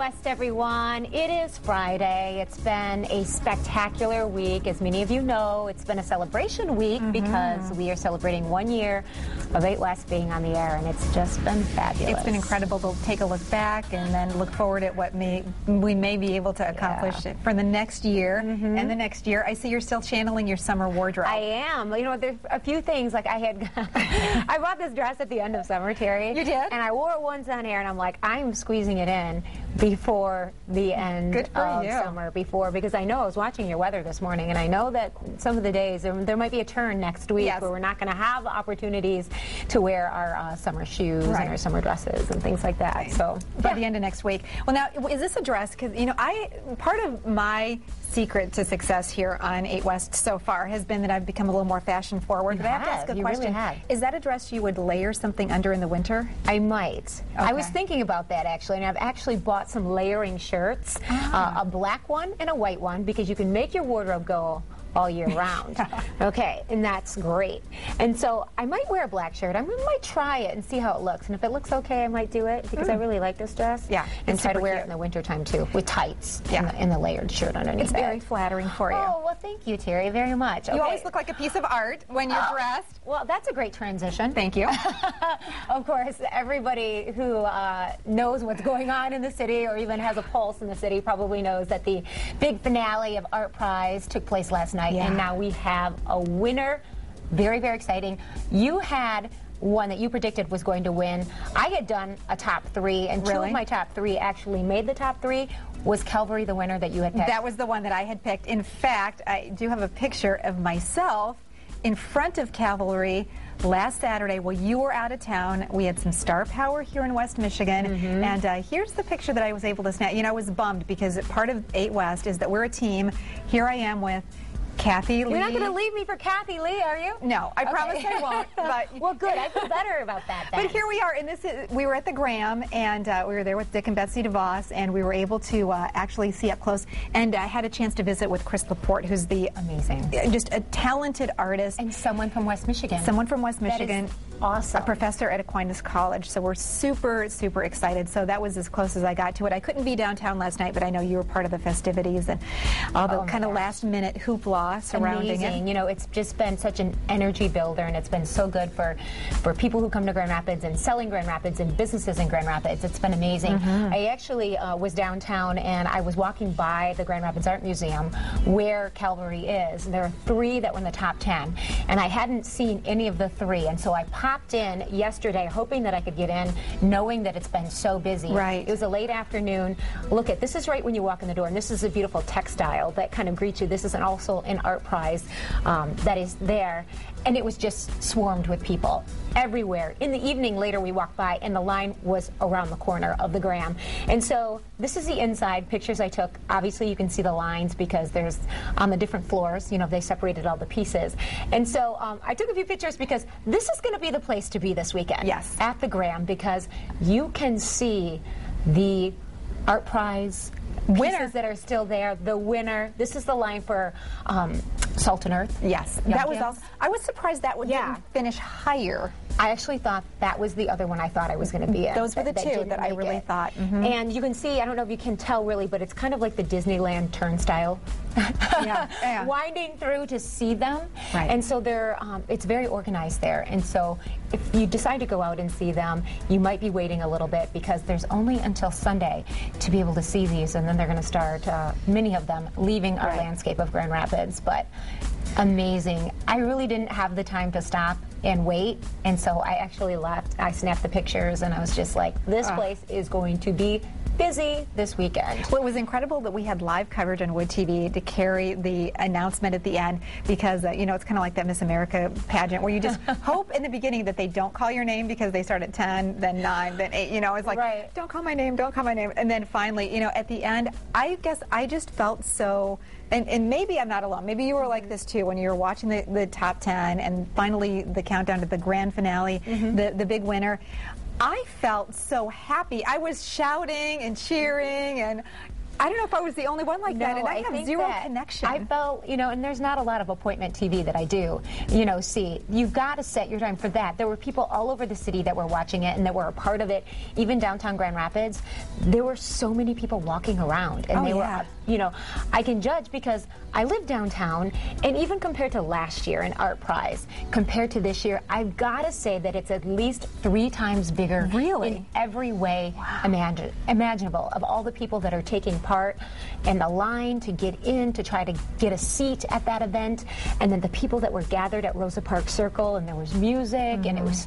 West, everyone. It is Friday. It's been a spectacular week. As many of you know, it's been a celebration week because we are celebrating 1 year of 8West being on the air, and it's just been fabulous. It's been incredible to take a look back and then look forward at what we may be able to accomplish for the next year and the next year. I see you're still channeling your summer wardrobe. I am. You know, there's a few things, like I bought this dress at the end of summer, Terry. You did? And I wore it once on air, and I'm like, I'm squeezing it in before the end of summer, because I know I was watching your weather this morning, and I know that some of the days there might be a turn next week where we're not going to have opportunities to wear our summer shoes and our summer dresses and things like that. So by the end of next week. Well, now, is this a dress? Because, you know, part of my secret to success here on 8West so far has been that I've become a little more fashion forward. But I have to ask a question. Really is that a dress you would layer something under in the winter? I might. I was thinking about that, actually, and I've actually bought some layering shirts, a black one and a white one, because you can make your wardrobe go all year round. Okay, and that's great. And so I might wear a black shirt. I might try it and see how it looks. And if it looks okay, I might do it, because I really like this dress. Yeah, and try to wear it in the wintertime too, with tights and the layered shirt underneath. It's very flattering for you. Oh, well, thank you, Terry, very much. You always look like a piece of art when you're dressed. Well, that's a great transition. Thank you. Of course, everybody who knows what's going on in the city, or even has a pulse in the city, probably knows that the big finale of Art Prize took place last night, and now we have a winner. Very, very exciting. You had one that you predicted was going to win. I had done a top three, and two of my top three actually made the top three. Was Calvary the winner that you had picked? That was the one that I had picked. In fact, I do have a picture of myself in front of Calvary last Saturday. Well, you were out of town. We had some star power here in West Michigan, and here's the picture that I was able to snap. You know, I was bummed because part of 8West is that we're a team. Here I am with Kathy Lee. You're not going to leave me for Kathy Lee, are you? No, I promise I won't. But well, good. I feel better about that then. But here we are, and we were at the Graham, and we were there with Dick and Betsy DeVos, and we were able to actually see up close, and I had a chance to visit with Chris Laporte, who's the just a talented artist. And someone from West Michigan. Someone from West Michigan. That is awesome. A professor at Aquinas College, so we're super, super excited. So that was as close as I got to it. I couldn't be downtown last night, but I know you were part of the festivities and all the kind of last-minute hoopla surrounding it. You know, it's just been such an energy builder, and it's been so good for people who come to Grand Rapids and selling Grand Rapids and businesses in Grand Rapids. It's been amazing. I actually was downtown, and I was walking by the Grand Rapids Art Museum where Calvary is. There are three that were in the top 10, and I hadn't seen any of the three, and so I popped in yesterday hoping that I could get in, knowing that it's been so busy. Right. It was a late afternoon. Look, this is right when you walk in the door, and this is a beautiful textile that kind of greets you. This is also an art prize that is there, and it was just swarmed with people everywhere. In the evening, later we walked by, and the line was around the corner of the Graham. And so this is the inside pictures I took. Obviously, you can see the lines because there's on the different floors, you know, they separated all the pieces. And so I took a few pictures because this is going to be the place to be this weekend. Yes. At the Graham, because you can see the art prize winners that are still there. The winner. This is the line for Salt and Earth. Yes, that was also. I was surprised that didn't finish higher. I actually thought that was the other one I thought I was going to be in. Those were the two that I really thought. And you can see, I don't know if you can tell really, but it's kind of like the Disneyland turnstile. Winding through to see them. Right. And so they're, it's very organized there. And so if you decide to go out and see them, you might be waiting a little bit because there's only until Sunday to be able to see these, and then they're going to start, many of them, leaving our landscape of Grand Rapids. But amazing. I really didn't have the time to stop and wait, and so I actually left. I snapped the pictures, and I was just like, this place is going to be busy this weekend. Well, it was incredible that we had live coverage on Wood TV to carry the announcement at the end because, you know, it's kind of like that Miss America pageant where you just hope in the beginning that they don't call your name because they start at 10, then 9, then 8, you know, it's like, don't call my name, don't call my name. And then finally, you know, at the end, I guess I just felt so, and maybe I'm not alone, maybe you were like this too when you were watching the top 10 and finally the countdown to the grand finale, the big winner. I felt so happy. I was shouting and cheering, and I don't know if I was the only one like that, and I have zero connection. I felt, and there's not a lot of appointment TV that I do, see. You've got to set your time for that. There were people all over the city that were watching it and that were a part of it. Even downtown Grand Rapids, there were so many people walking around, and they were, I can judge because I live downtown, and even compared to last year in Art Prize, compared to this year, I've got to say that it's at least 3 times bigger. Really? In every way imaginable, of all the people that are taking part and the line to get in to try to get a seat at that event, and then the people that were gathered at Rosa Parks Circle, and there was music, and it was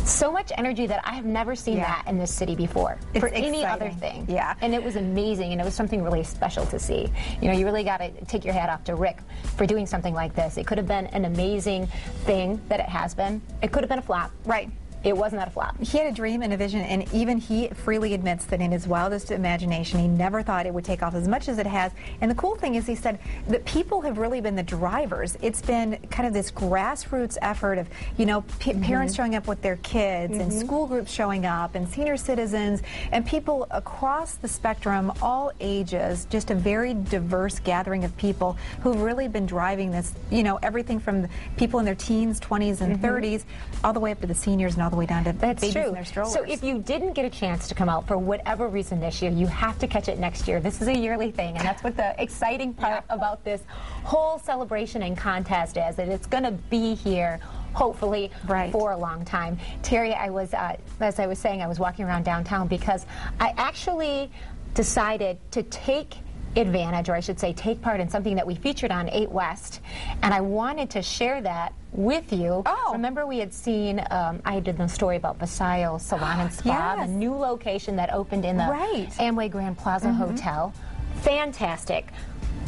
so much energy that I have never seen that in this city before for any other thing. Yeah. And it was amazing, and it was something really special to see. You really got to take your hat off to Rick for doing something like this. It could have been an amazing thing that it has been. It could have been a flop. Right. It was not a flop. He had a dream and a vision, and even he freely admits that in his wildest imagination, he never thought it would take off as much as it has. And the cool thing is, he said that people have really been the drivers. It's been kind of this grassroots effort of, parents showing up with their kids, and school groups showing up, and senior citizens, and people across the spectrum, all ages, just a very diverse gathering of people who've really been driving this, everything from the people in their teens, 20s, and 30s, all the way up to the seniors and all the way down to babies in their strollers. So if you didn't get a chance to come out for whatever reason this year, you have to catch it next year. This is a yearly thing, and that's what the exciting part about this whole celebration and contest is, that it's going to be here hopefully for a long time. Terri, I was, as I was saying, I was walking around downtown because I actually decided to take advantage, or I should say take part in something that we featured on 8West, and I wanted to share that with you. Remember we had seen, I did the story about Vassallo Salon and Spa, the new location that opened in the Amway Grand Plaza Hotel. Fantastic.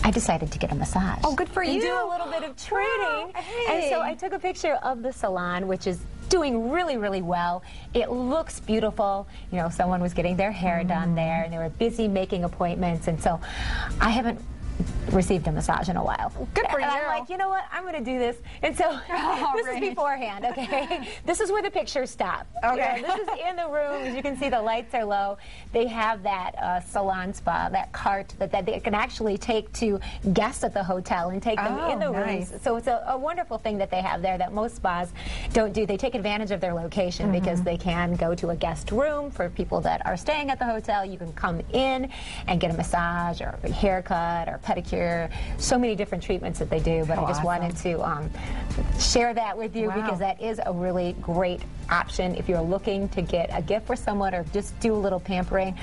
I decided to get a massage. Oh, good for you. And do a little bit of training. And so I took a picture of the salon, which is doing really, really well. It looks beautiful. Someone was getting their hair done there, and they were busy making appointments, and so I haven't received a massage in a while. Good for you. I'm like, you know what? I'm going to do this. And so this is beforehand, okay? This is where the pictures stop. Okay. This is in the room. As you can see, the lights are low. They have that salon spa, that cart that they can actually take to guests at the hotel and take them in the rooms. So it's a wonderful thing that they have there that most spas don't do. They take advantage of their location because they can go to a guest room for people that are staying at the hotel. You can come in and get a massage or a haircut or pedicure, so many different treatments that they do, but I just wanted to share that with you because that is a really great option if you're looking to get a gift for someone or just do a little pampering.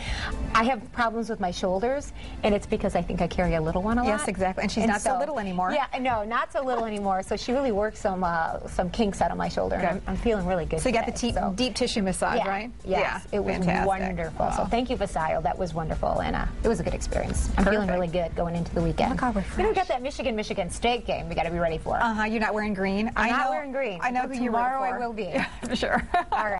I have problems with my shoulders, and it's because I think I carry a little one a lot. Yes, exactly, and she's not so little anymore. Yeah, no, not so little anymore, so she really works some kinks out of my shoulder, and I'm feeling really good. So you got the deep tissue massage, right? Yes, it was wonderful. So thank you, Vassallo. That was wonderful, and it was a good experience. I'm feeling really good going into the weekend. Look how refreshed. We got that Michigan State game we got to be ready for. You're not wearing green. I'm not wearing green. I know who you're tomorrow I will be. For sure. All right.